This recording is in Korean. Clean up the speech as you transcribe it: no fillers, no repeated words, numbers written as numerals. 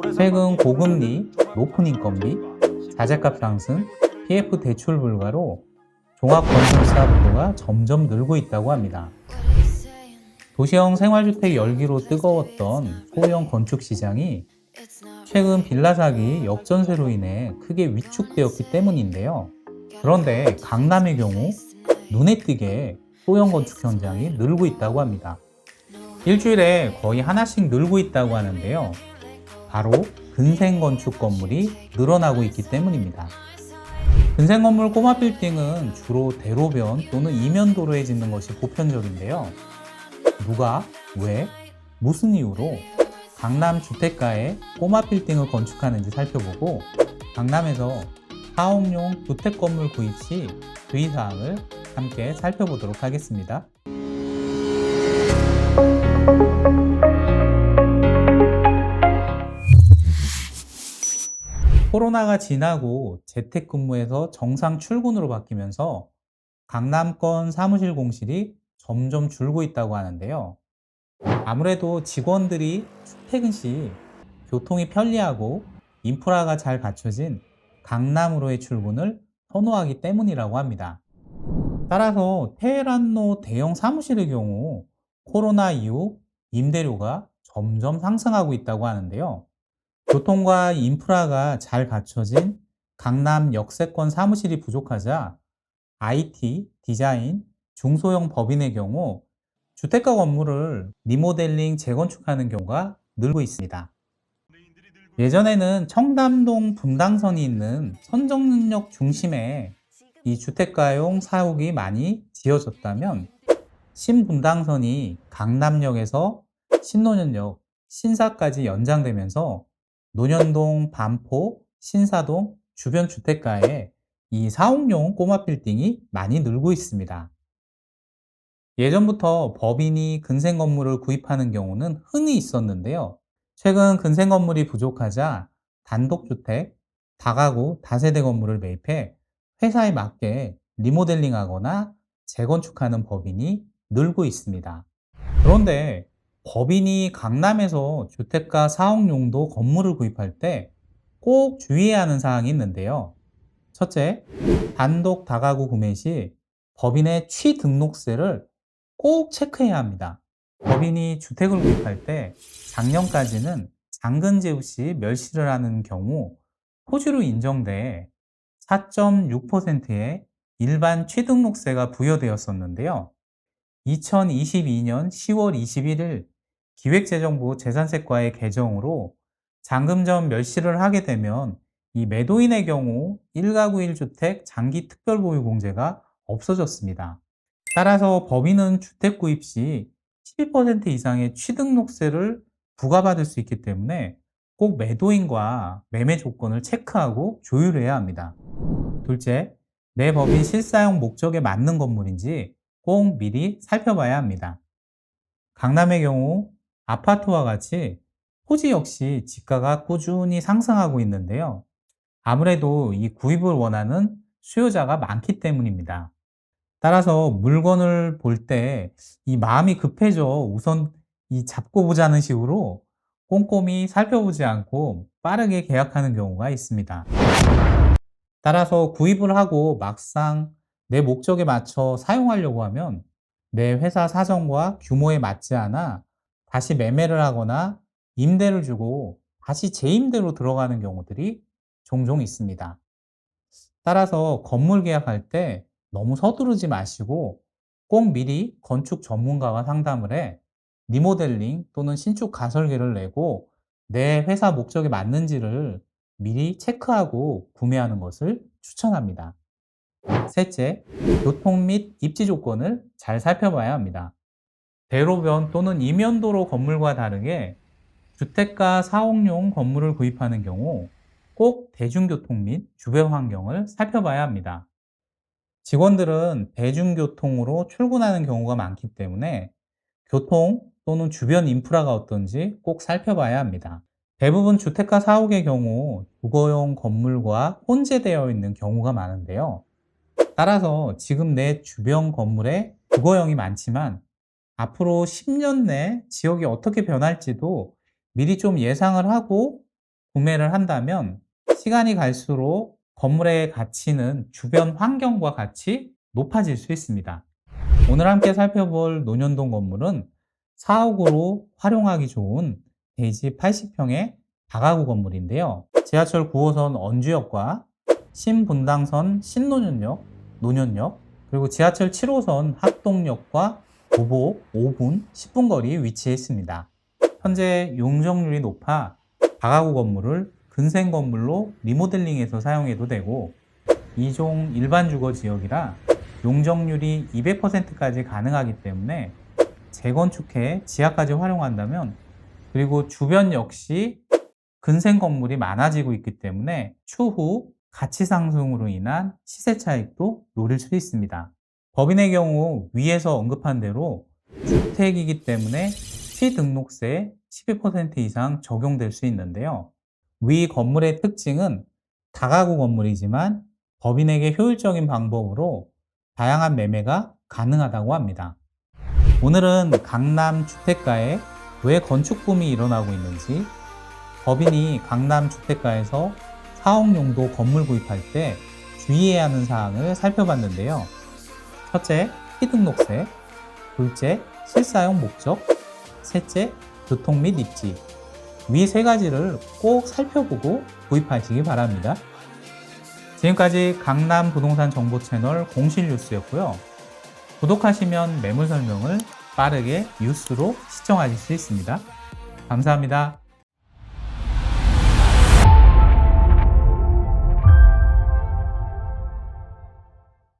최근 고금리, 높은 인건비, 자재값 상승, PF 대출 불가로 종합건설사업부가 점점 늘고 있다고 합니다. 도시형 생활주택 열기로 뜨거웠던 소형 건축 시장이 최근 빌라 사기 역전세로 인해 크게 위축되었기 때문인데요. 그런데 강남의 경우 눈에 띄게 소형 건축 현장이 늘고 있다고 합니다. 일주일에 거의 하나씩 늘고 있다고 하는데요. 바로 근생건축 건물이 늘어나고 있기 때문입니다. 근생건물 꼬마 빌딩은 주로 대로변 또는 이면도로에 짓는 것이 보편적인데요. 누가, 왜, 무슨 이유로 강남 주택가에 꼬마 빌딩을 건축하는지 살펴보고 강남에서 사업용 주택 건물 구입 시 주의사항을 함께 살펴보도록 하겠습니다. 코로나가 지나고 재택근무에서 정상 출근으로 바뀌면서 강남권 사무실 공실이 점점 줄고 있다고 하는데요. 아무래도 직원들이 출퇴근 시 교통이 편리하고 인프라가 잘 갖춰진 강남으로의 출근을 선호하기 때문이라고 합니다. 따라서 테헤란로 대형 사무실의 경우 코로나 이후 임대료가 점점 상승하고 있다고 하는데요. 교통과 인프라가 잘 갖춰진 강남 역세권 사무실이 부족하자 IT, 디자인, 중소형 법인의 경우 주택가 건물을 리모델링, 재건축하는 경우가 늘고 있습니다. 예전에는 청담동 분당선이 있는 선정역 중심에 이 주택가용 사옥이 많이 지어졌다면 신분당선이 강남역에서 신논현역, 신사까지 연장되면서 논현동, 반포, 신사동 주변 주택가에 이 사옥용 꼬마 빌딩이 많이 늘고 있습니다. 예전부터 법인이 근생 건물을 구입하는 경우는 흔히 있었는데요. 최근 근생 건물이 부족하자 단독주택, 다가구, 다세대 건물을 매입해 회사에 맞게 리모델링하거나 재건축하는 법인이 늘고 있습니다. 그런데 법인이 강남에서 주택가 사옥용도 건물을 구입할 때 꼭 주의해야 하는 사항이 있는데요. 첫째, 단독 다가구 구매 시 법인의 취등록세를 꼭 체크해야 합니다. 법인이 주택을 구입할 때 작년까지는 잔금제후 시 멸실을 하는 경우 토지로 인정돼 4.6%의 일반 취등록세가 부여되었었는데요. 2022년 10월 21일 기획재정부 재산세과의 개정으로 잔금 전 멸실을 하게 되면 이 매도인의 경우 1가구 1주택 장기 특별보유공제가 없어졌습니다. 따라서 법인은 주택 구입 시 12% 이상의 취등록세를 부과받을 수 있기 때문에 꼭 매도인과 매매 조건을 체크하고 조율해야 합니다. 둘째, 내 법인 실사용 목적에 맞는 건물인지 꼭 미리 살펴봐야 합니다. 강남의 경우 아파트와 같이 토지 역시 지가가 꾸준히 상승하고 있는데요. 아무래도 이 구입을 원하는 수요자가 많기 때문입니다. 따라서 물건을 볼 때 이 마음이 급해져 우선 이 잡고 보자는 식으로 꼼꼼히 살펴보지 않고 빠르게 계약하는 경우가 있습니다. 따라서 구입을 하고 막상 내 목적에 맞춰 사용하려고 하면 내 회사 사정과 규모에 맞지 않아 다시 매매를 하거나 임대를 주고 다시 재임대로 들어가는 경우들이 종종 있습니다. 따라서 건물 계약할 때 너무 서두르지 마시고 꼭 미리 건축 전문가와 상담을 해 리모델링 또는 신축 가설계를 내고 내 회사 목적에 맞는지를 미리 체크하고 구매하는 것을 추천합니다. 셋째, 교통 및 입지 조건을 잘 살펴봐야 합니다. 대로변 또는 이면도로 건물과 다르게 주택가 사옥용 건물을 구입하는 경우 꼭 대중교통 및 주변 환경을 살펴봐야 합니다. 직원들은 대중교통으로 출근하는 경우가 많기 때문에 교통 또는 주변 인프라가 어떤지 꼭 살펴봐야 합니다. 대부분 주택가 사옥의 경우 주거용 건물과 혼재되어 있는 경우가 많은데요. 따라서 지금 내 주변 건물에 주거용이 많지만 앞으로 10년 내 지역이 어떻게 변할지도 미리 좀 예상을 하고 구매를 한다면 시간이 갈수록 건물의 가치는 주변 환경과 같이 높아질 수 있습니다. 오늘 함께 살펴볼 논현동 건물은 4억으로 활용하기 좋은 대지 80평의 다가구 건물인데요. 지하철 9호선 언주역과 신분당선 신논현역, 논현역, 그리고 지하철 7호선 학동역과 도보 5분, 10분 거리에 위치해 있습니다. 현재 용적률이 높아 다가구 건물을 근생 건물로 리모델링해서 사용해도 되고, 2종 일반 주거 지역이라 용적률이 200%까지 가능하기 때문에 재건축해 지하까지 활용한다면, 그리고 주변 역시 근생 건물이 많아지고 있기 때문에 추후 가치 상승으로 인한 시세 차익도 노릴 수 있습니다. 법인의 경우 위에서 언급한 대로 주택이기 때문에 취등록세 12% 이상 적용될 수 있는데요. 위 건물의 특징은 다가구 건물이지만 법인에게 효율적인 방법으로 다양한 매매가 가능하다고 합니다. 오늘은 강남 주택가에 왜 건축붐이 일어나고 있는지, 법인이 강남 주택가에서 사업용도 건물 구입할 때 주의해야 하는 사항을 살펴봤는데요. 첫째, 취등록세. 둘째, 실사용 목적. 셋째, 교통 및 입지. 위 세 가지를 꼭 살펴보고 구입하시기 바랍니다. 지금까지 강남 부동산 정보 채널 공실 뉴스였고요. 구독하시면 매물 설명을 빠르게 뉴스로 시청하실 수 있습니다. 감사합니다.